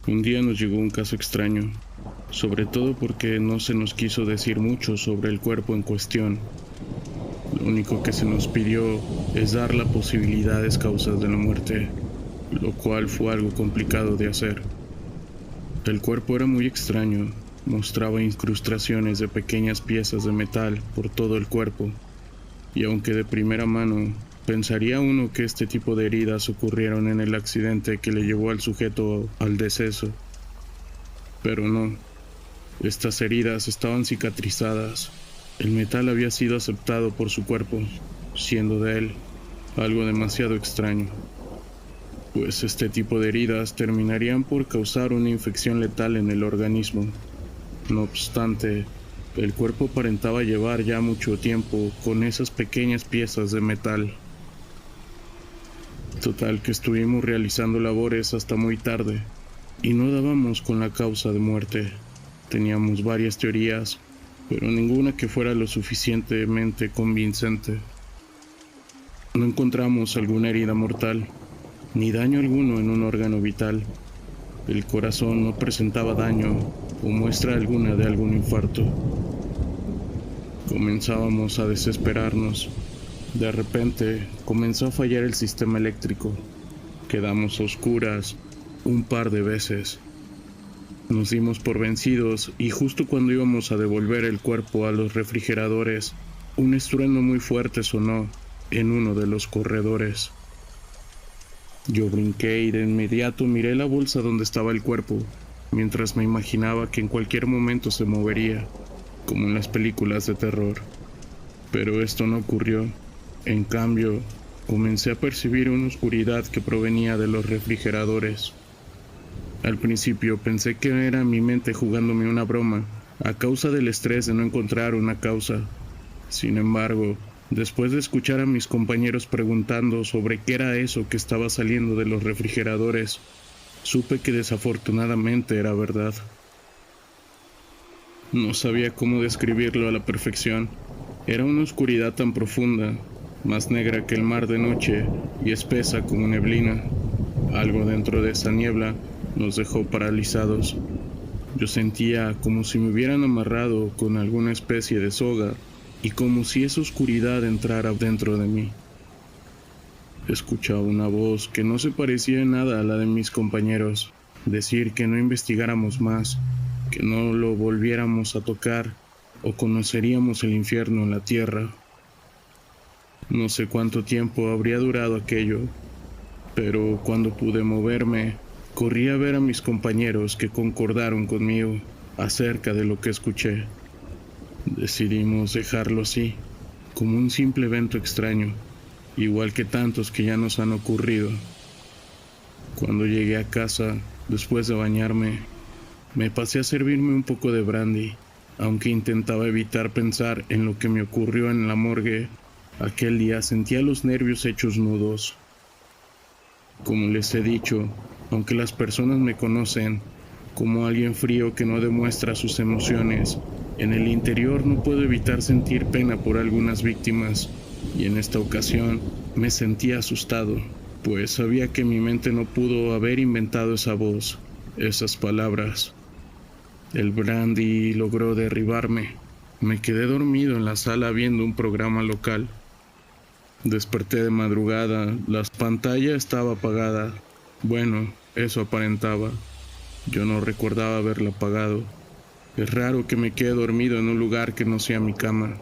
Un día nos llegó un caso extraño, sobre todo porque no se nos quiso decir mucho sobre el cuerpo en cuestión. Lo único que se nos pidió es dar las posibilidades causas de la muerte, lo cual fue algo complicado de hacer. El cuerpo era muy extraño, mostraba incrustaciones de pequeñas piezas de metal por todo el cuerpo, y aunque de primera mano pensaría uno que este tipo de heridas ocurrieron en el accidente que le llevó al sujeto al deceso, pero no. Estas heridas estaban cicatrizadas. El metal había sido aceptado por su cuerpo, siendo de él algo demasiado extraño, pues este tipo de heridas terminarían por causar una infección letal en el organismo. No obstante, el cuerpo aparentaba llevar ya mucho tiempo con esas pequeñas piezas de metal. Total que estuvimos realizando labores hasta muy tarde y no dábamos con la causa de muerte. Teníamos varias teorías, pero ninguna que fuera lo suficientemente convincente. No encontramos alguna herida mortal, ni daño alguno en un órgano vital. El corazón no presentaba daño o muestra alguna de algún infarto. Comenzábamos a desesperarnos. De repente comenzó a fallar el sistema eléctrico. Quedamos a oscuras un par de veces. Nos dimos por vencidos y justo cuando íbamos a devolver el cuerpo a los refrigeradores, un estruendo muy fuerte sonó en uno de los corredores. Yo brinqué y de inmediato miré la bolsa donde estaba el cuerpo, mientras me imaginaba que en cualquier momento se movería, como en las películas de terror. Pero esto no ocurrió. En cambio, comencé a percibir una oscuridad que provenía de los refrigeradores. Al principio pensé que era mi mente jugándome una broma, a causa del estrés de no encontrar una causa. Sin embargo, después de escuchar a mis compañeros preguntando sobre qué era eso que estaba saliendo de los refrigeradores, supe que desafortunadamente era verdad. No sabía cómo describirlo a la perfección. Era una oscuridad tan profunda, más negra que el mar de noche y espesa como neblina. Algo dentro de esa niebla nos dejó paralizados. Yo sentía como si me hubieran amarrado con alguna especie de soga y como si esa oscuridad entrara dentro de mí. Escuchaba una voz que no se parecía en nada a la de mis compañeros, decir que no investigáramos más, que no lo volviéramos a tocar o conoceríamos el infierno en la tierra. No sé cuánto tiempo habría durado aquello, pero cuando pude moverme, corrí a ver a mis compañeros que concordaron conmigo acerca de lo que escuché. Decidimos dejarlo así, como un simple evento extraño, igual que tantos que ya nos han ocurrido. Cuando llegué a casa, después de bañarme, me pasé a servirme un poco de brandy, aunque intentaba evitar pensar en lo que me ocurrió en la morgue. Aquel día sentía los nervios hechos nudos. Como les he dicho, aunque las personas me conocen como alguien frío que no demuestra sus emociones, en el interior no puedo evitar sentir pena por algunas víctimas, y en esta ocasión me sentía asustado, pues sabía que mi mente no pudo haber inventado esa voz, esas palabras. El brandy logró derribarme. Me quedé dormido en la sala viendo un programa local. Desperté de madrugada, la pantalla estaba apagada. Bueno, eso aparentaba. Yo no recordaba haberla apagado. Es raro que me quede dormido en un lugar que no sea mi cama.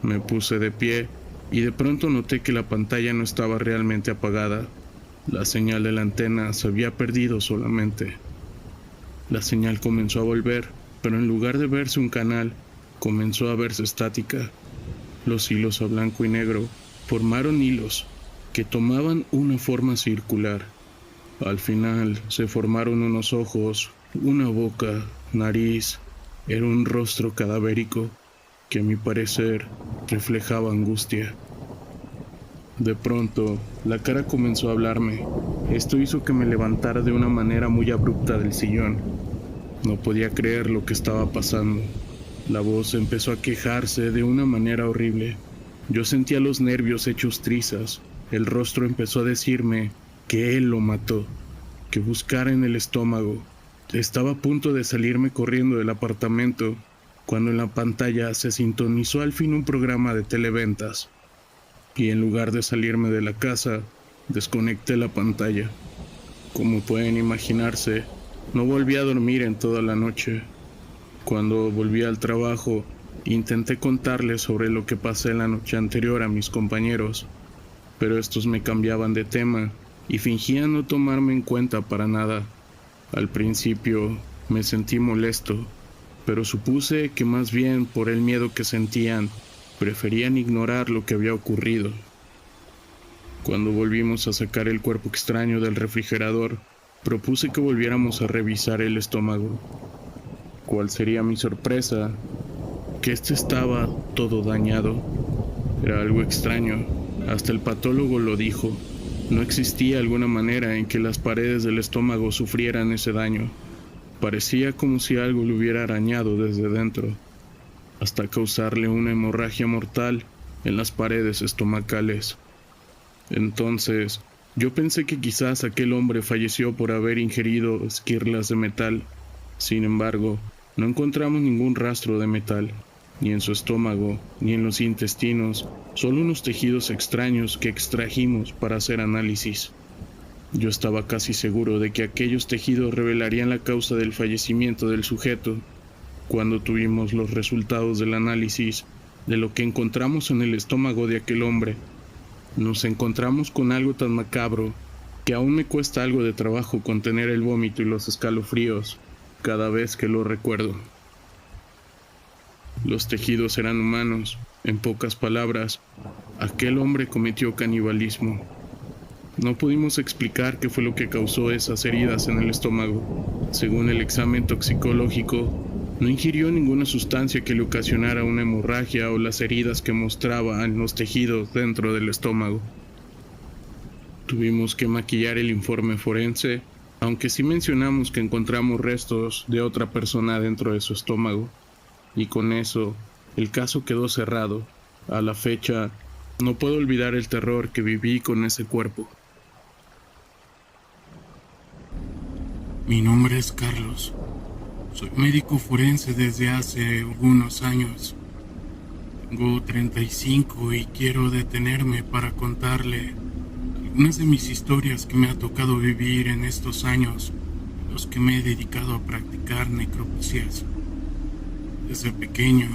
Me puse de pie y de pronto noté que la pantalla no estaba realmente apagada. La señal de la antena se había perdido solamente. La señal comenzó a volver, pero en lugar de verse un canal, comenzó a verse estática. Los hilos a blanco y negro formaron hilos que tomaban una forma circular. Al final se formaron unos ojos, una boca, nariz. Era un rostro cadavérico que a mi parecer reflejaba angustia. De pronto, la cara comenzó a hablarme. Esto hizo que me levantara de una manera muy abrupta del sillón. No podía creer lo que estaba pasando. La voz empezó a quejarse de una manera horrible. Yo sentía los nervios hechos trizas. El rostro empezó a decirme que él lo mató, que buscara en el estómago. Estaba a punto de salirme corriendo del apartamento cuando en la pantalla se sintonizó al fin un programa de televentas, y en lugar de salirme de la casa, desconecté la pantalla. Como pueden imaginarse, no volví a dormir en toda la noche. Cuando volví al trabajo, intenté contarles sobre lo que pasé la noche anterior a mis compañeros, pero estos me cambiaban de tema y fingían no tomarme en cuenta para nada. Al principio me sentí molesto, pero supuse que más bien por el miedo que sentían, preferían ignorar lo que había ocurrido. Cuando volvimos a sacar el cuerpo extraño del refrigerador, propuse que volviéramos a revisar el estómago. ¿Cuál sería mi sorpresa? Que este estaba todo dañado. Era algo extraño, hasta el patólogo lo dijo. No existía alguna manera en que las paredes del estómago sufrieran ese daño. Parecía como si algo lo hubiera arañado desde dentro, hasta causarle una hemorragia mortal en las paredes estomacales. Entonces, yo pensé que quizás aquel hombre falleció por haber ingerido esquirlas de metal. Sin embargo, no encontramos ningún rastro de metal, ni en su estómago, ni en los intestinos, solo unos tejidos extraños que extrajimos para hacer análisis. Yo estaba casi seguro de que aquellos tejidos revelarían la causa del fallecimiento del sujeto. Cuando tuvimos los resultados del análisis de lo que encontramos en el estómago de aquel hombre, nos encontramos con algo tan macabro que aún me cuesta algo de trabajo contener el vómito y los escalofríos cada vez que lo recuerdo. Los tejidos eran humanos. En pocas palabras, aquel hombre cometió canibalismo. No pudimos explicar qué fue lo que causó esas heridas en el estómago. Según el examen toxicológico, no ingirió ninguna sustancia que le ocasionara una hemorragia o las heridas que mostraba en los tejidos dentro del estómago. Tuvimos que maquillar el informe forense, aunque sí mencionamos que encontramos restos de otra persona dentro de su estómago. Y con eso, el caso quedó cerrado. A la fecha, no puedo olvidar el terror que viví con ese cuerpo. Mi nombre es Carlos. Soy médico forense desde hace algunos años. Tengo 35 y quiero detenerme para contarle algunas de mis historias que me ha tocado vivir en estos años en los que me he dedicado a practicar necropsias. Desde pequeño,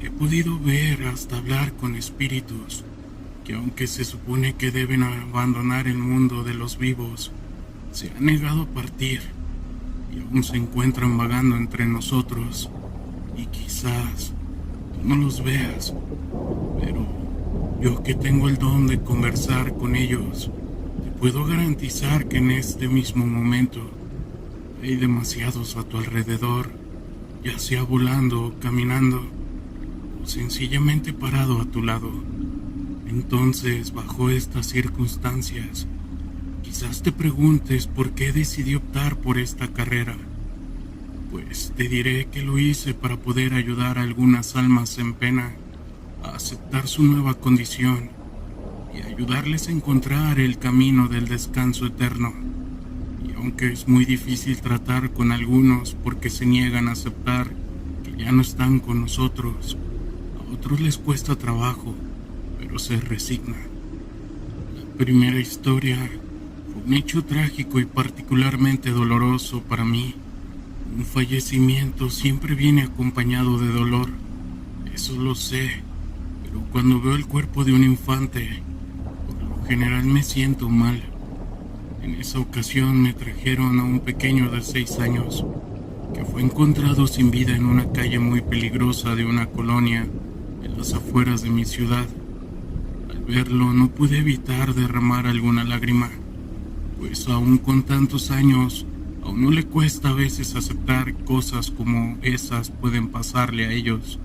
he podido ver hasta hablar con espíritus que, aunque se supone que deben abandonar el mundo de los vivos, se han negado a partir y aún se encuentran vagando entre nosotros. Y quizás tú no los veas, pero yo, que tengo el don de conversar con ellos, te puedo garantizar que en este mismo momento hay demasiados a tu alrededor, ya sea volando o caminando, o sencillamente parado a tu lado. Entonces, bajo estas circunstancias, quizás te preguntes por qué decidí optar por esta carrera. Pues te diré que lo hice para poder ayudar a algunas almas en pena a aceptar su nueva condición y ayudarles a encontrar el camino del descanso eterno. Y aunque es muy difícil tratar con algunos porque se niegan a aceptar que ya no están con nosotros, a otros les cuesta trabajo, pero se resignan. La primera historia fue un hecho trágico y particularmente doloroso para mí. Un fallecimiento siempre viene acompañado de dolor, eso lo sé, pero cuando veo el cuerpo de un infante, por lo general me siento mal. En esa ocasión me trajeron a un pequeño de 6 años, que fue encontrado sin vida en una calle muy peligrosa de una colonia en las afueras de mi ciudad. Al verlo no pude evitar derramar alguna lágrima, pues aún con tantos años, a uno le cuesta a veces aceptar cosas como esas pueden pasarle a ellos,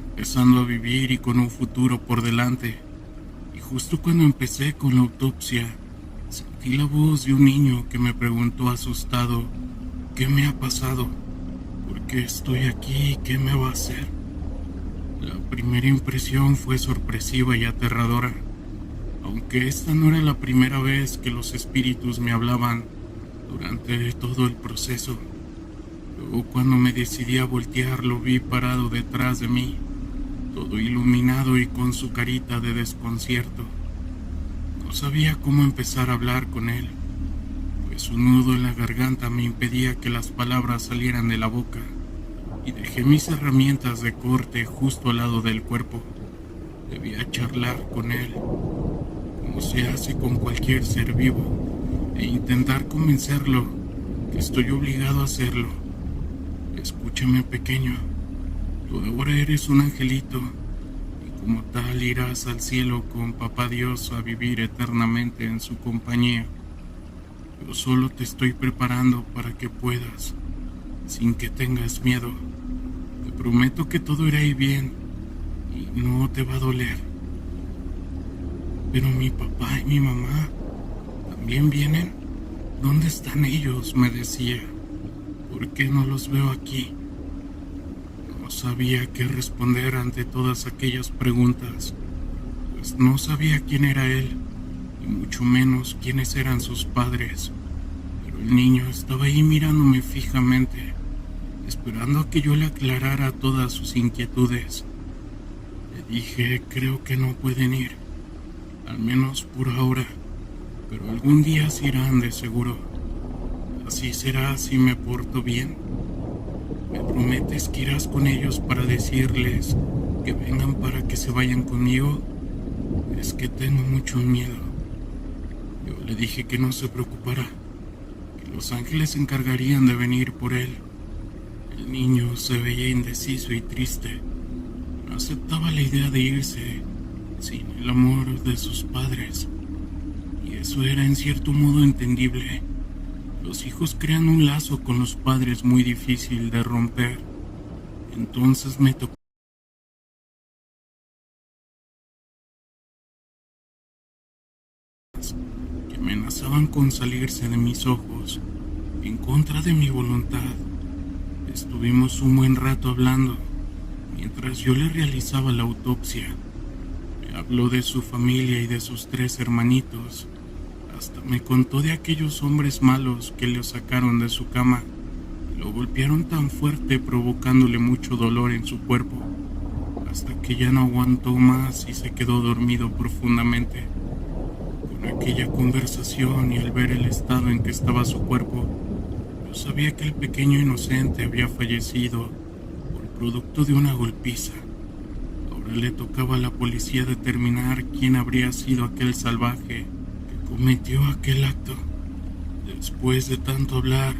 empezando a vivir y con un futuro por delante. Y justo cuando empecé con la autopsia, sentí la voz de un niño que me preguntó asustado: ¿qué me ha pasado? ¿Por qué estoy aquí? ¿Qué me va a hacer? La primera impresión fue sorpresiva y aterradora, aunque esta no era la primera vez que los espíritus me hablaban durante todo el proceso. Luego, cuando me decidí a voltear, lo vi parado detrás de mí, todo iluminado y con su carita de desconcierto. No sabía cómo empezar a hablar con él, pues un nudo en la garganta me impedía que las palabras salieran de la boca, y dejé mis herramientas de corte justo al lado del cuerpo. Debía charlar con él, como se hace con cualquier ser vivo, e intentar convencerlo que estoy obligado a hacerlo. Escúchame, pequeño, tú ahora eres un angelito, y como tal irás al cielo con Papá Dios a vivir eternamente en su compañía. Yo solo te estoy preparando para que puedas, sin que tengas miedo. Te prometo que todo irá bien y no te va a doler. Pero mi papá y mi mamá también vienen. ¿Dónde están ellos?, me decía. ¿Por qué no los veo aquí? No sabía qué responder ante todas aquellas preguntas, pues no sabía quién era él, y mucho menos quiénes eran sus padres. Pero el niño estaba ahí mirándome fijamente, esperando a que yo le aclarara todas sus inquietudes. Le dije, creo que no pueden ir, al menos por ahora, pero algún día se irán de seguro. Así será si me porto bien. ¿Me prometes que irás con ellos para decirles que vengan para que se vayan conmigo? Es que tengo mucho miedo. Yo le dije que no se preocupara, que los ángeles se encargarían de venir por él. El niño se veía indeciso y triste. No aceptaba la idea de irse sin el amor de sus padres. Y eso era en cierto modo entendible. Los hijos crean un lazo con los padres muy difícil de romper. Entonces me tocó que amenazaban con salirse de mis ojos en contra de mi voluntad. Estuvimos un buen rato hablando mientras yo le realizaba la autopsia. Me habló de su familia y de sus 3 hermanitos. Hasta me contó de aquellos hombres malos que le sacaron de su cama y lo golpearon tan fuerte, provocándole mucho dolor en su cuerpo, hasta que ya no aguantó más y se quedó dormido profundamente. Con aquella conversación y al ver el estado en que estaba su cuerpo, yo sabía que el pequeño inocente había fallecido por producto de una golpiza. Ahora le tocaba a la policía determinar quién habría sido aquel salvaje cometió aquel acto. Después de tanto hablar,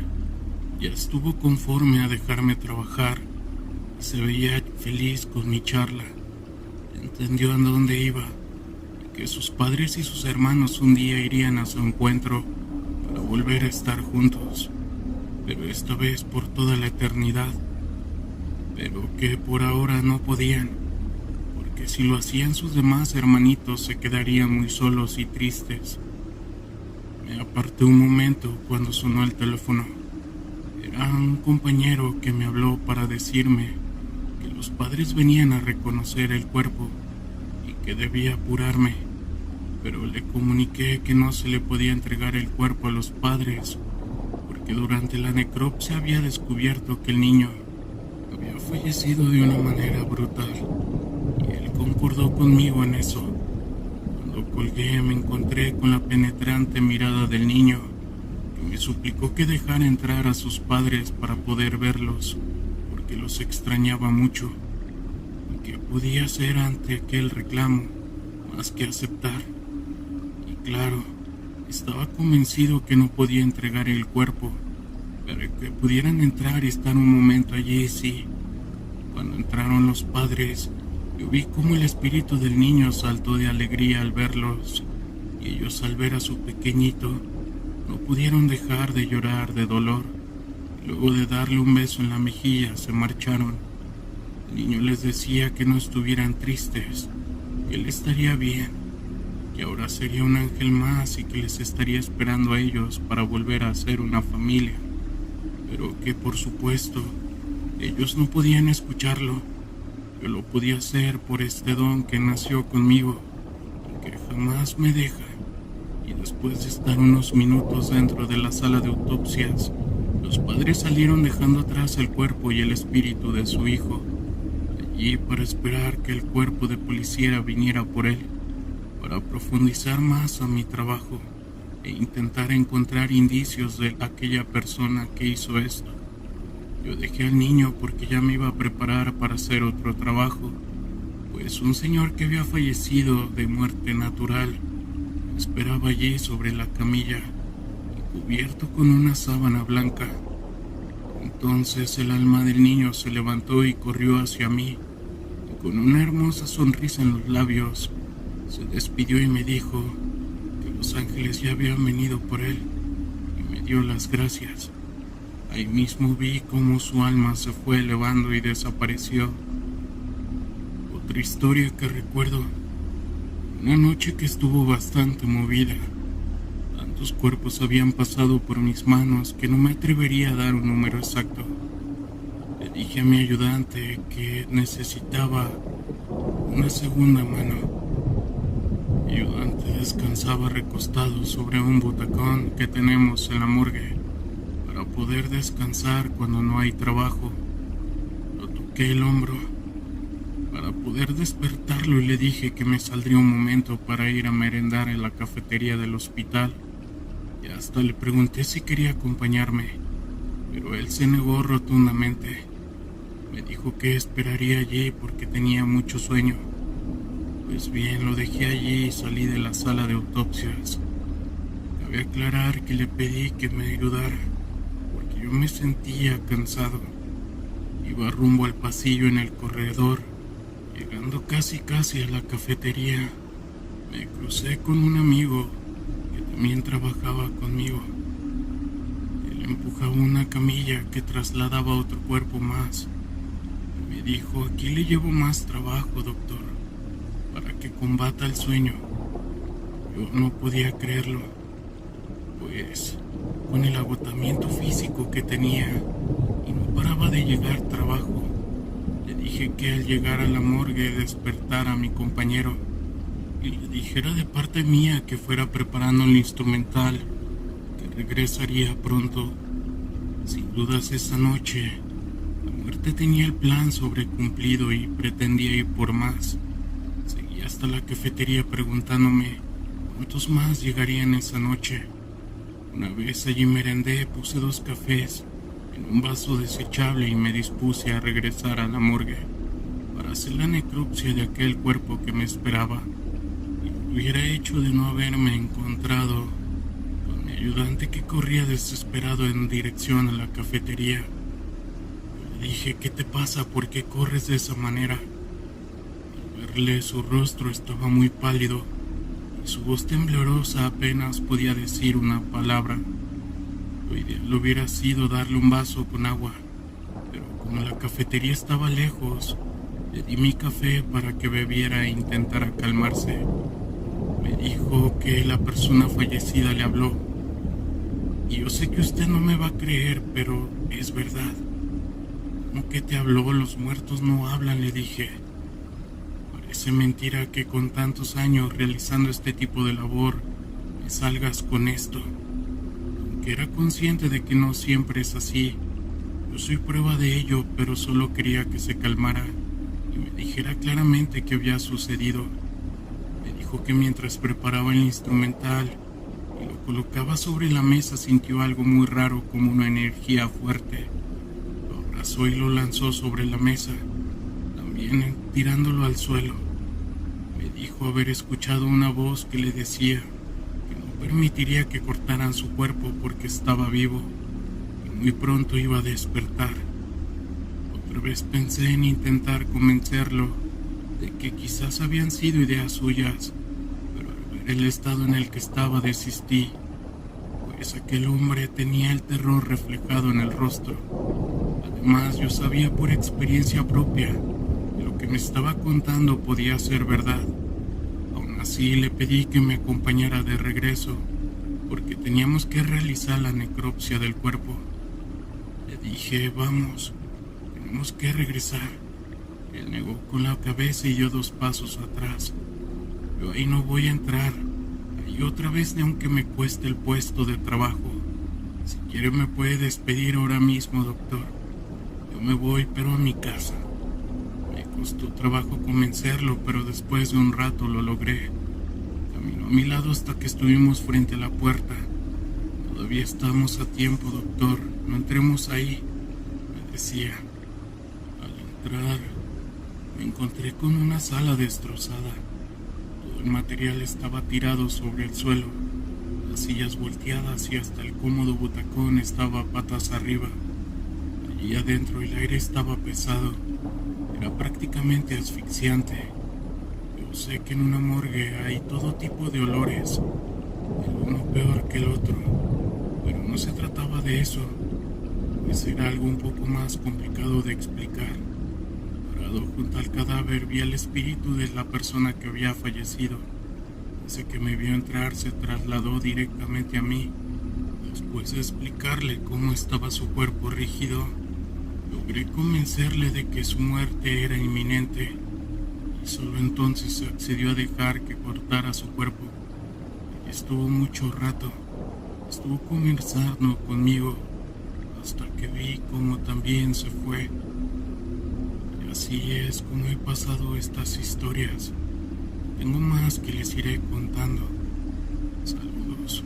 ya estuvo conforme a dejarme trabajar y se veía feliz con mi charla. Entendió a dónde iba y que sus padres y sus hermanos un día irían a su encuentro para volver a estar juntos, pero esta vez por toda la eternidad. Pero que por ahora no podían, porque si lo hacían sus demás hermanitos se quedarían muy solos y tristes. Me aparté un momento cuando sonó el teléfono. Era un compañero que me habló para decirme que los padres venían a reconocer el cuerpo y que debía apurarme, pero le comuniqué que no se le podía entregar el cuerpo a los padres porque durante la necropsia había descubierto que el niño había fallecido de una manera brutal, y él concordó conmigo en eso. Cuando colgué me encontré con la penetrante mirada del niño, que me suplicó que dejara entrar a sus padres para poder verlos, porque los extrañaba mucho. ¿Y qué podía hacer ante aquel reclamo más que aceptar? Y claro, estaba convencido que no podía entregar el cuerpo, pero que pudieran entrar y estar un momento allí, sí. Cuando entraron los padres, yo vi cómo el espíritu del niño saltó de alegría al verlos, y ellos al ver a su pequeñito no pudieron dejar de llorar de dolor. Luego de darle un beso en la mejilla se marcharon. El niño les decía que no estuvieran tristes, que él estaría bien, que ahora sería un ángel más y que les estaría esperando a ellos para volver a ser una familia, pero que por supuesto ellos no podían escucharlo. Yo lo podía hacer por este don que nació conmigo y que jamás me deja. Y después de estar unos minutos dentro de la sala de autopsias, Los padres salieron dejando atrás el cuerpo y el espíritu de su hijo, allí para esperar que el cuerpo de policía viniera por él, para profundizar más a mi trabajo e intentar encontrar indicios de aquella persona que hizo esto. Yo dejé al niño porque ya me iba a preparar para hacer otro trabajo, pues un señor que había fallecido de muerte natural me esperaba allí sobre la camilla, cubierto con una sábana blanca. Entonces el alma del niño se levantó y corrió hacia mí, y con una hermosa sonrisa en los labios, se despidió y me dijo que los ángeles ya habían venido por él, y me dio las gracias. Ahí mismo vi cómo su alma se fue elevando y desapareció. Otra historia que recuerdo, una noche que estuvo bastante movida. Tantos cuerpos habían pasado por mis manos que no me atrevería a dar un número exacto. Le dije a mi ayudante que necesitaba una segunda mano. Mi ayudante descansaba recostado sobre un butacón que tenemos en la morgue para poder descansar cuando no hay trabajo. Lo toqué el hombro para poder despertarlo y le dije que me saldría un momento para ir a merendar en la cafetería del hospital. Y hasta le pregunté si quería acompañarme, pero él se negó rotundamente. Me dijo que esperaría allí porque tenía mucho sueño. Pues bien, lo dejé allí y salí de la sala de autopsias. Cabe aclarar que le pedí que me ayudara, porque yo me sentía cansado. Iba rumbo al pasillo en el corredor, llegando casi a la cafetería. Me crucé con un amigo que también trabajaba conmigo. Él empujaba una camilla que trasladaba otro cuerpo más. Me dijo: aquí le llevo más trabajo, doctor, para que combata el sueño. Yo no podía creerlo, pues con el agotamiento físico que tenía y no paraba de llegar trabajo, le dije que al llegar a la morgue despertara a mi compañero y le dijera de parte mía que fuera preparando el instrumental, que regresaría pronto. Sin dudas esa noche la muerte tenía el plan sobrecumplido y pretendía ir por más. Seguí hasta la cafetería preguntándome cuántos más llegarían esa noche. Una vez allí merendé, puse 2 cafés en un vaso desechable y me dispuse a regresar a la morgue para hacer la necropsia de aquel cuerpo que me esperaba. Y lo hubiera hecho de no haberme encontrado con mi ayudante, que corría desesperado en dirección a la cafetería. Le dije: ¿qué te pasa? ¿Por qué corres de esa manera? Al verle, su rostro estaba muy pálido y su voz temblorosa apenas podía decir una palabra. Lo ideal hubiera sido darle un vaso con agua, pero como la cafetería estaba lejos, le di mi café para que bebiera e intentara calmarse. Me dijo que la persona fallecida le habló. Y yo sé que usted no me va a creer, pero es verdad. ¿Cómo que te habló? Los muertos no hablan, le dije. Parece mentira que con tantos años realizando este tipo de labor me salgas con esto. Aunque era consciente de que no siempre es así, yo soy prueba de ello, pero solo quería que se calmara y me dijera claramente qué había sucedido. Me dijo que mientras preparaba el instrumental y lo colocaba sobre la mesa, sintió algo muy raro, como una energía fuerte. Lo abrazó y lo lanzó sobre la mesa, también tirándolo al suelo. Me dijo haber escuchado una voz que le decía que no permitiría que cortaran su cuerpo porque estaba vivo y muy pronto iba a despertar. Otra vez pensé en intentar convencerlo de que quizás habían sido ideas suyas, pero al ver el estado en el que estaba desistí, pues aquel hombre tenía el terror reflejado en el rostro. Además, yo sabía por experiencia propia que lo que me estaba contando podía ser verdad. Aún así, le pedí que me acompañara de regreso, porque teníamos que realizar la necropsia del cuerpo. Le dije: vamos, tenemos que regresar. Él negó con la cabeza y dio 2 pasos atrás. Yo ahí no voy a entrar. Ahí otra vez, ni aunque me cueste el puesto de trabajo. Si quiere me puede despedir ahora mismo, doctor. Yo me voy, pero a mi casa. Me costó trabajo convencerlo, pero después de un rato lo logré. Caminó a mi lado hasta que estuvimos frente a la puerta. Todavía estamos a tiempo, doctor. No entremos ahí, me decía. Al entrar, me encontré con una sala destrozada. Todo el material estaba tirado sobre el suelo. Las sillas volteadas y hasta el cómodo butacón estaba patas arriba. Allí adentro el aire estaba pesado. Era prácticamente asfixiante. Yo sé que en una morgue hay todo tipo de olores, el uno peor que el otro, pero no se trataba de eso, pues era algo un poco más complicado de explicar. Parado junto al cadáver vi el espíritu de la persona que había fallecido. Ese que me vio entrar se trasladó directamente a mí. Después de explicarle cómo estaba su cuerpo rígido, logré convencerle de que su muerte era inminente, y solo entonces accedió a dejar que cortara su cuerpo. Estuvo mucho rato, estuvo conversando conmigo, hasta que vi cómo también se fue. Y así es como he pasado estas historias. Tengo más que les iré contando. Saludos.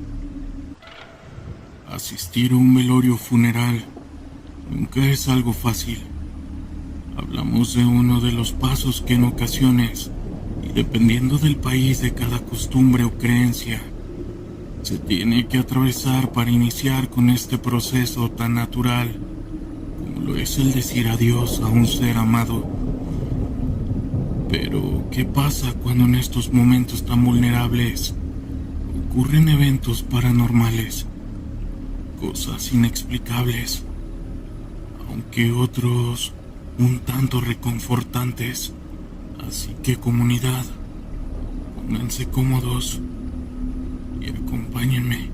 Asistir a un velorio funeral nunca es algo fácil. Hablamos de uno de los pasos que en ocasiones, y dependiendo del país de cada costumbre o creencia, se tiene que atravesar para iniciar con este proceso tan natural como lo es el decir adiós a un ser amado. Pero, ¿qué pasa cuando en estos momentos tan vulnerables ocurren eventos paranormales? Cosas inexplicables, aunque otros un tanto reconfortantes. Así que, comunidad, pónganse cómodos y acompáñenme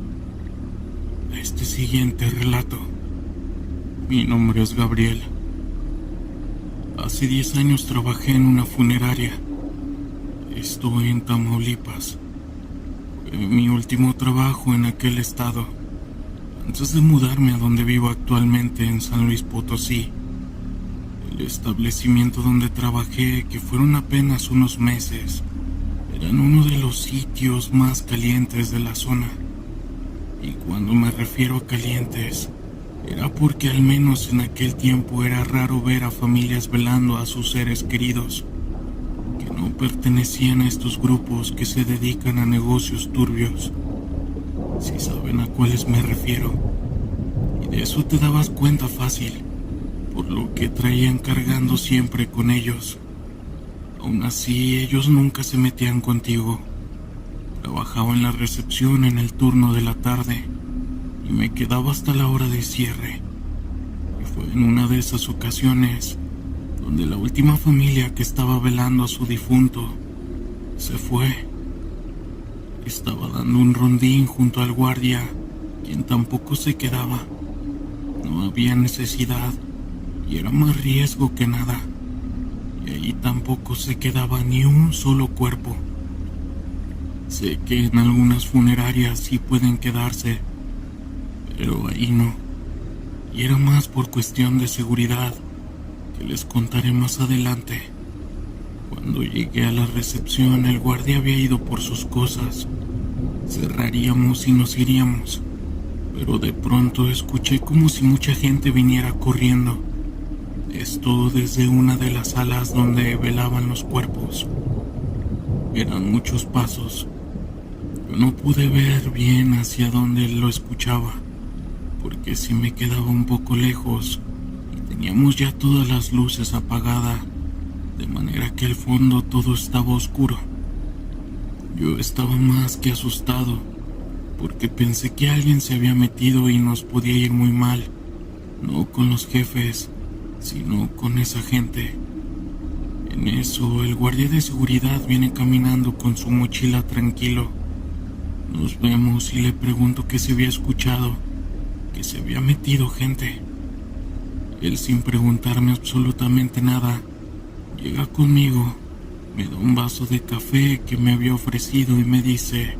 a este siguiente relato. Mi nombre es Gabriel. Hace 10 años trabajé en una funeraria. Estoy en Tamaulipas. Fue mi último trabajo en aquel estado, antes de mudarme a donde vivo actualmente en San Luis Potosí. El establecimiento donde trabajé, que fueron apenas unos meses, era uno de los sitios más calientes de la zona. Y cuando me refiero a calientes, era porque al menos en aquel tiempo era raro ver a familias velando a sus seres queridos, que no pertenecían a estos grupos que se dedican a negocios turbios. Si saben a cuáles me refiero. Y de eso te dabas cuenta fácil, por lo que traían cargando siempre con ellos. Aún así, ellos nunca se metían contigo. Trabajaba en la recepción en el turno de la tarde y me quedaba hasta la hora de cierre. Y fue en una de esas ocasiones donde la última familia que estaba velando a su difunto se fue. Estaba dando un rondín junto al guardia, quien tampoco se quedaba. No había necesidad y era más riesgo que nada. Y allí tampoco se quedaba ni un solo cuerpo. Sé que en algunas funerarias sí pueden quedarse, pero ahí no. Y era más por cuestión de seguridad, que les contaré más adelante. Cuando llegué a la recepción, el guardia había ido por sus cosas. Cerraríamos y nos iríamos, pero de pronto escuché como si mucha gente viniera corriendo. Esto desde una de las salas donde velaban los cuerpos. Eran muchos pasos. Yo no pude ver bien hacia dónde lo escuchaba, porque sí me quedaba un poco lejos y teníamos ya todas las luces apagadas, de manera que al fondo todo estaba oscuro. Yo estaba más que asustado, porque pensé que alguien se había metido y nos podía ir muy mal, no con los jefes, sino con esa gente. En eso, el guardia de seguridad viene caminando con su mochila tranquilo. Nos vemos y le pregunto que se había escuchado, que se había metido gente. Él, sin preguntarme absolutamente nada, llega conmigo, me da un vaso de café que me había ofrecido y me dice: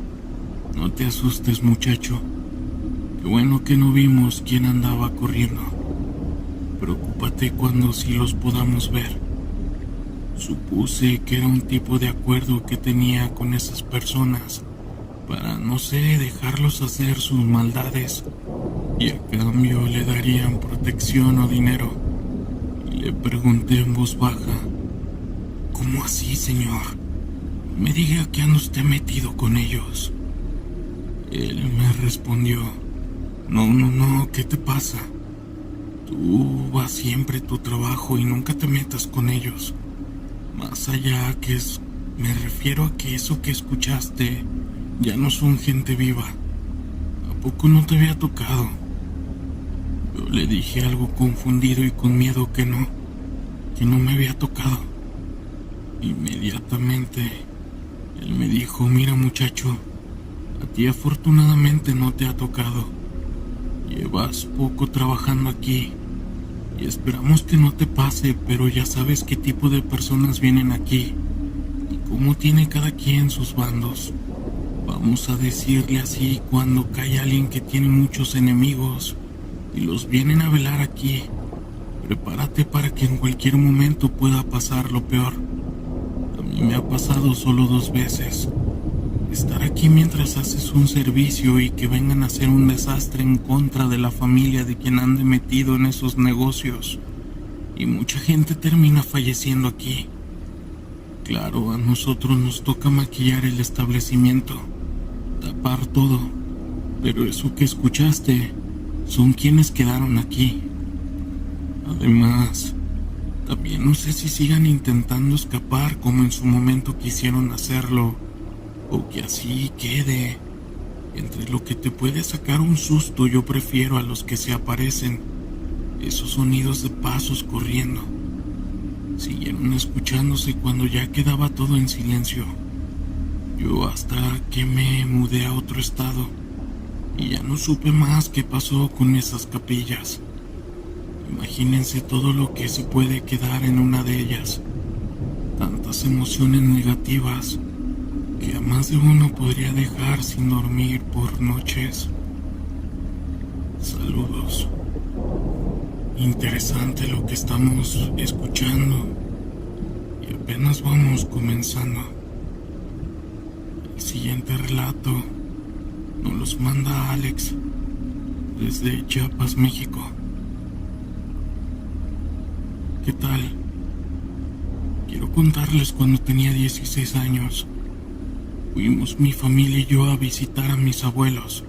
no te asustes, muchacho, Qué bueno que no vimos quién andaba corriendo. Preocúpate cuando sí los podamos ver. Supuse que era un tipo de acuerdo que tenía con esas personas para, no sé, dejarlos hacer sus maldades y a cambio le darían protección o dinero. Y le pregunté en voz baja: ¿cómo así, señor? No me diga que anda usted metido con ellos. Él me respondió: no, ¿qué te pasa? Tú vas siempre a tu trabajo y nunca te metas con ellos. Más allá me refiero a que eso que escuchaste ya no son gente viva. ¿A poco no te había tocado? Yo le dije algo confundido y con miedo que no me había tocado. Inmediatamente él me dijo: mira, muchacho, a ti afortunadamente no te ha tocado. Llevas poco trabajando aquí y esperamos que no te pase, pero ya sabes qué tipo de personas vienen aquí y cómo tiene cada quien sus bandos. Vamos a decirle así: cuando cae alguien que tiene muchos enemigos y los vienen a velar aquí, prepárate para que en cualquier momento pueda pasar lo peor. A mí me ha pasado solo 2 veces. Estar aquí mientras haces un servicio y que vengan a hacer un desastre en contra de la familia de quien ande metido en esos negocios. Y mucha gente termina falleciendo aquí. Claro, a nosotros nos toca maquillar el establecimiento, tapar todo. Pero eso que escuchaste son quienes quedaron aquí. Además, también no sé si sigan intentando escapar como en su momento quisieron hacerlo, o que así quede. Entre lo que te puede sacar un susto, yo prefiero a los que se aparecen. Esos sonidos de pasos corriendo siguieron escuchándose cuando ya quedaba todo en silencio. Yo hasta que me mudé a otro estado y ya no supe más qué pasó con esas capillas. Imagínense todo lo que se puede quedar en una de ellas. Tantas emociones negativas que a más de uno podría dejar sin dormir por noches. Saludos. Interesante lo que estamos escuchando y apenas vamos comenzando. El siguiente relato nos los manda Alex desde Chiapas, México. ¿Qué tal? Quiero contarles cuando tenía 16 años. Fuimos mi familia y yo a visitar a mis abuelos.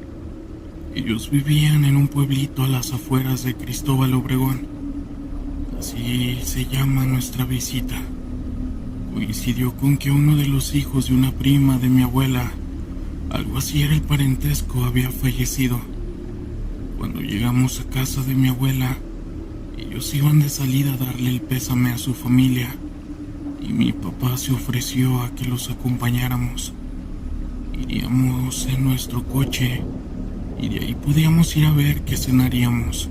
Ellos vivían en un pueblito a las afueras de Cristóbal Obregón. Así se llama nuestra visita. Coincidió con que uno de los hijos de una prima de mi abuela, algo así era el parentesco, había fallecido. Cuando llegamos a casa de mi abuela, ellos iban de salida a darle el pésame a su familia y mi papá se ofreció a que los acompañáramos. Iríamos en nuestro coche y de ahí podíamos ir a ver qué cenaríamos.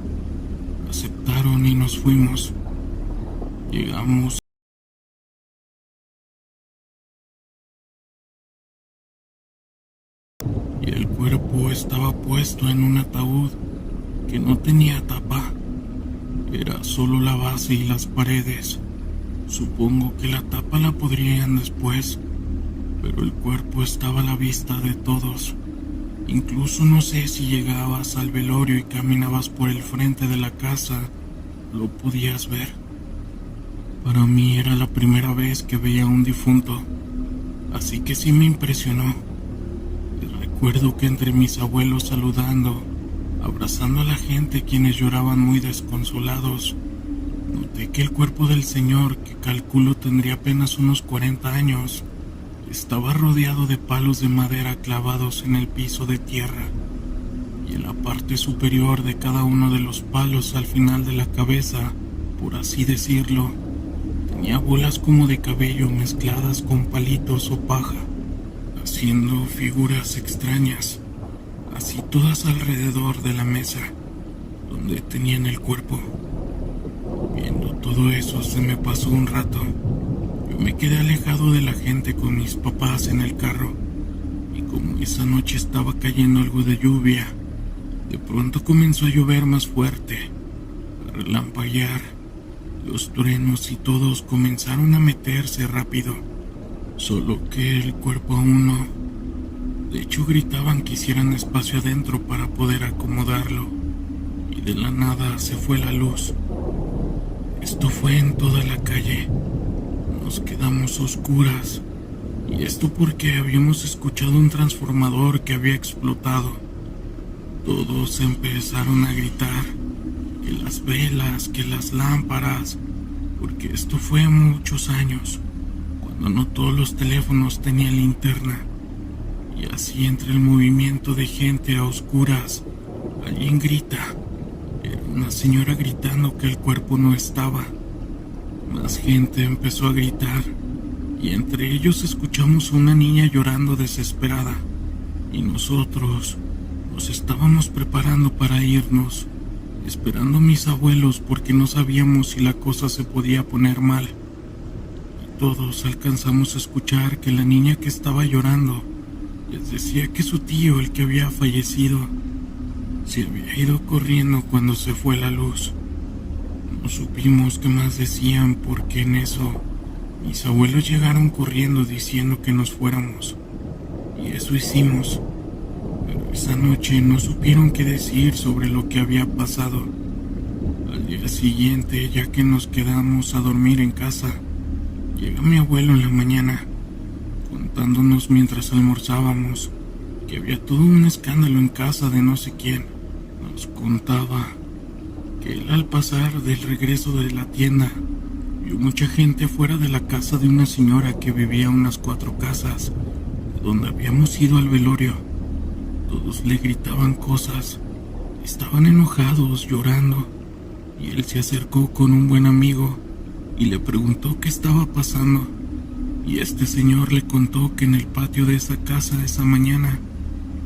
Aceptaron y nos fuimos. Llegamos y el cuerpo estaba puesto en un ataúd que no tenía tapa. Era solo la base y las paredes. Supongo que la tapa la podrían después, pero el cuerpo estaba a la vista de todos. Incluso no sé si llegabas al velorio y caminabas por el frente de la casa, lo podías ver. Para mí era la primera vez que veía a un difunto, así que sí me impresionó. Recuerdo que entre mis abuelos saludando, abrazando a la gente quienes lloraban muy desconsolados, noté que el cuerpo del señor, que calculo tendría apenas unos 40 años, estaba rodeado de palos de madera clavados en el piso de tierra, y en la parte superior de cada uno de los palos al final de la cabeza, por así decirlo, tenía bolas como de cabello mezcladas con palitos o paja, haciendo figuras extrañas, así todas alrededor de la mesa donde tenían el cuerpo. Viendo todo eso se me pasó un rato. Yo me quedé alejado de la gente con mis papás en el carro, y como esa noche estaba cayendo algo de lluvia, De pronto comenzó a llover más fuerte, a relampaguear. Los truenos y todos comenzaron a meterse rápido, solo que el cuerpo aún no. De hecho, gritaban que hicieran espacio adentro para poder acomodarlo, y de la nada se fue la luz. Esto fue en toda la calle. Nos quedamos a oscuras, y esto porque habíamos escuchado un transformador que había explotado. Todos empezaron a gritar que las velas, que las lámparas, porque esto fue muchos años, cuando no todos los teléfonos tenían linterna. Y así entre el movimiento de gente a oscuras, alguien grita. Era una señora gritando que el cuerpo no estaba. Más gente empezó a gritar, y entre ellos escuchamos a una niña llorando desesperada, y nosotros nos estábamos preparando para irnos, esperando a mis abuelos porque no sabíamos si la cosa se podía poner mal. Y todos alcanzamos a escuchar que la niña que estaba llorando les decía que su tío, el que había fallecido, se había ido corriendo cuando se fue la luz. No supimos qué más decían porque en eso mis abuelos llegaron corriendo diciendo que nos fuéramos. Y eso hicimos. Pero esa noche no supieron qué decir sobre lo que había pasado. Al día siguiente, ya que nos quedamos a dormir en casa, llega mi abuelo en la mañana, contándonos mientras almorzábamos que había todo un escándalo en casa de no sé quién. Nos contaba que él, al pasar del regreso de la tienda, vio mucha gente afuera de la casa de una señora que vivía a unas 4 casas de donde habíamos ido al velorio. Todos le gritaban cosas, estaban enojados, llorando, y él se acercó con un buen amigo y le preguntó qué estaba pasando. Y este señor le contó que en el patio de esa casa esa mañana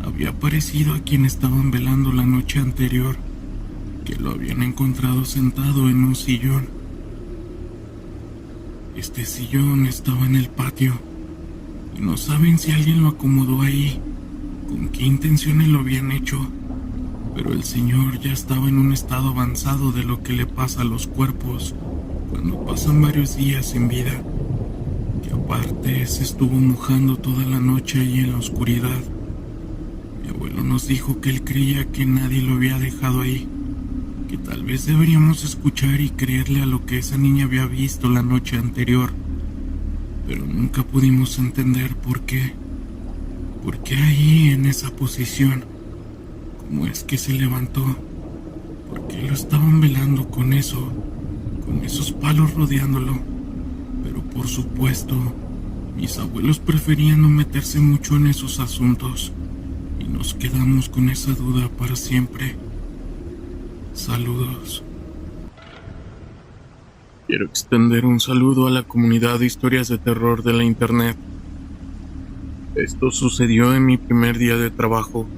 había aparecido a quien estaban velando la noche anterior, que lo habían encontrado sentado en un sillón. Este sillón estaba en el patio, y no saben si alguien lo acomodó ahí, con qué intenciones lo habían hecho, pero el señor ya estaba en un estado avanzado de lo que le pasa a los cuerpos cuando pasan varios días sin vida, que aparte se estuvo mojando toda la noche ahí en la oscuridad. Mi abuelo nos dijo que él creía que nadie lo había dejado ahí, que tal vez deberíamos escuchar y creerle a lo que esa niña había visto la noche anterior, pero nunca pudimos entender por qué. ¿Por qué ahí en esa posición? ¿Cómo es que se levantó? ¿Por qué lo estaban velando con eso, con esos palos rodeándolo? Pero por supuesto, mis abuelos preferían no meterse mucho en esos asuntos, y nos quedamos con esa duda para siempre. Saludos. Quiero extender un saludo a la comunidad de historias de terror de la internet. Esto sucedió en mi primer día de trabajo,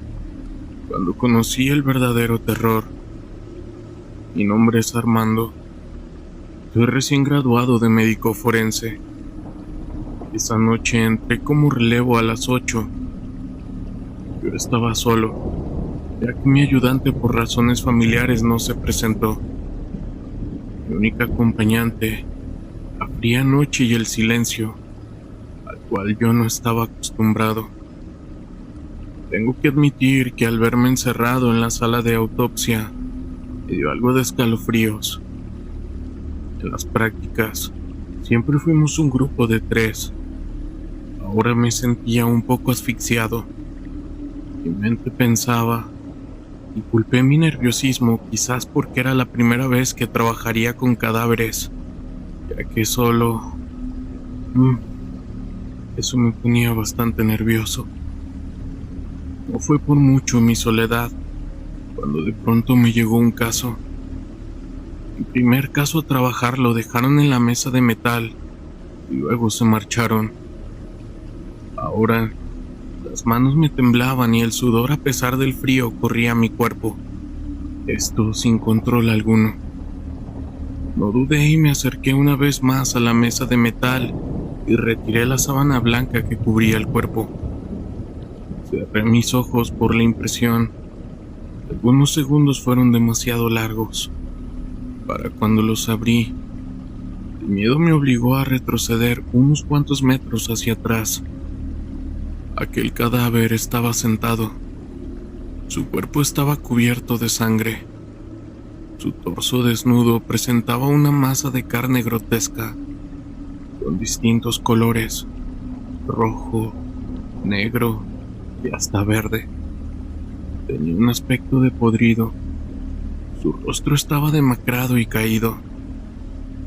cuando conocí el verdadero terror. Mi nombre es Armando. Soy recién graduado de médico forense. Esa noche entré como relevo a las 8. Yo estaba solo, ya que mi ayudante por razones familiares no se presentó. Mi única acompañante, la fría noche y el silencio, al cual yo no estaba acostumbrado. Tengo que admitir que al verme encerrado en la sala de autopsia, me dio algo de escalofríos. En las prácticas, siempre fuimos un grupo de 3. Ahora me sentía un poco asfixiado. Mi mente pensaba, y culpé mi nerviosismo quizás porque era la primera vez que trabajaría con cadáveres, ya que solo... Eso me ponía bastante nervioso. No fue por mucho mi soledad, cuando de pronto me llegó un caso. Mi primer caso a trabajar lo dejaron en la mesa de metal y luego se marcharon. Ahora, las manos me temblaban y el sudor a pesar del frío corría a mi cuerpo. Esto sin control alguno. No dudé y me acerqué una vez más a la mesa de metal y retiré la sábana blanca que cubría el cuerpo. Cerré mis ojos por la impresión Algunos segundos fueron demasiado largos. Para cuando los abrí, el miedo me obligó a retroceder unos cuantos metros hacia atrás. Aquel cadáver estaba sentado. Su cuerpo estaba cubierto de sangre. Su torso desnudo presentaba una masa de carne grotesca, con distintos colores: rojo, negro y hasta verde. Tenía un aspecto de podrido. Su rostro estaba demacrado y caído.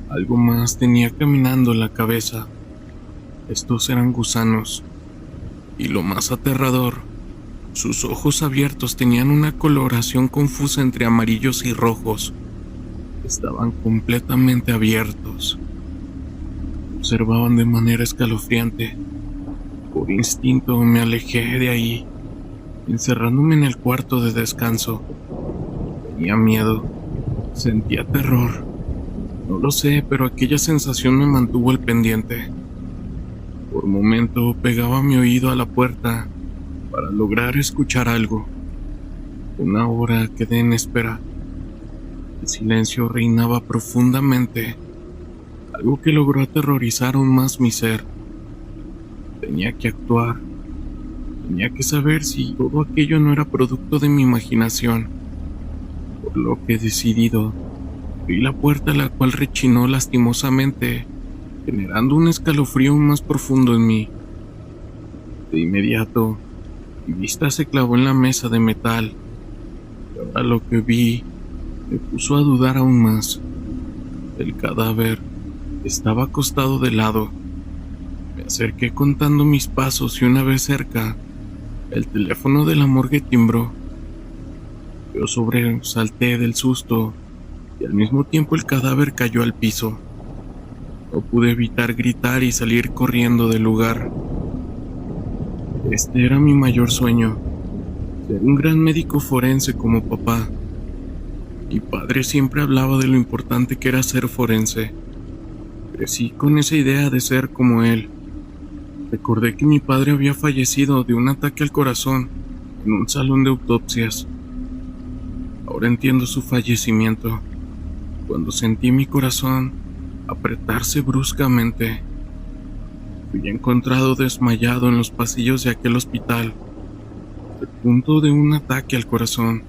Algo más tenía caminando en la cabeza. Estos eran gusanos. Y lo más aterrador, sus ojos abiertos tenían una coloración confusa entre amarillos y rojos. Estaban completamente abiertos. Observaban de manera escalofriante. Por instinto me alejé de ahí, encerrándome en el cuarto de descanso. Tenía miedo, sentía terror. No lo sé, pero aquella sensación me mantuvo al pendiente. Por momento pegaba mi oído a la puerta para lograr escuchar algo. Una hora quedé en espera. El silencio reinaba profundamente, algo que logró aterrorizar aún más mi ser. Tenía que actuar. Tenía que saber si todo aquello no era producto de mi imaginación. Por lo que decidido, abrí la puerta, la cual rechinó lastimosamente, generando un escalofrío aún más profundo en mí. De inmediato, mi vista se clavó en la mesa de metal, y ahora lo que vi me puso a dudar aún más. El cadáver estaba acostado de lado. Me acerqué contando mis pasos y una vez cerca, el teléfono de la morgue timbró. Yo sobresalté del susto y al mismo tiempo el cadáver cayó al piso. No pude evitar gritar y salir corriendo del lugar. Este era mi mayor sueño, ser un gran médico forense como papá. Mi padre siempre hablaba de lo importante que era ser forense. Crecí con esa idea de ser como él. Recordé que mi padre había fallecido de un ataque al corazón en un salón de autopsias. Ahora entiendo su fallecimiento, cuando sentí mi corazón apretarse bruscamente. Fui encontrado desmayado en los pasillos de aquel hospital, al punto de un ataque al corazón.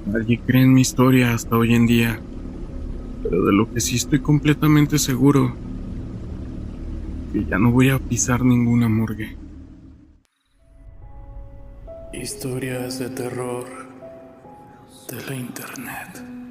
Nadie cree en mi historia hasta hoy en día, pero de lo que sí estoy completamente seguro, que ya no voy a pisar ninguna morgue. Historias de terror de la internet.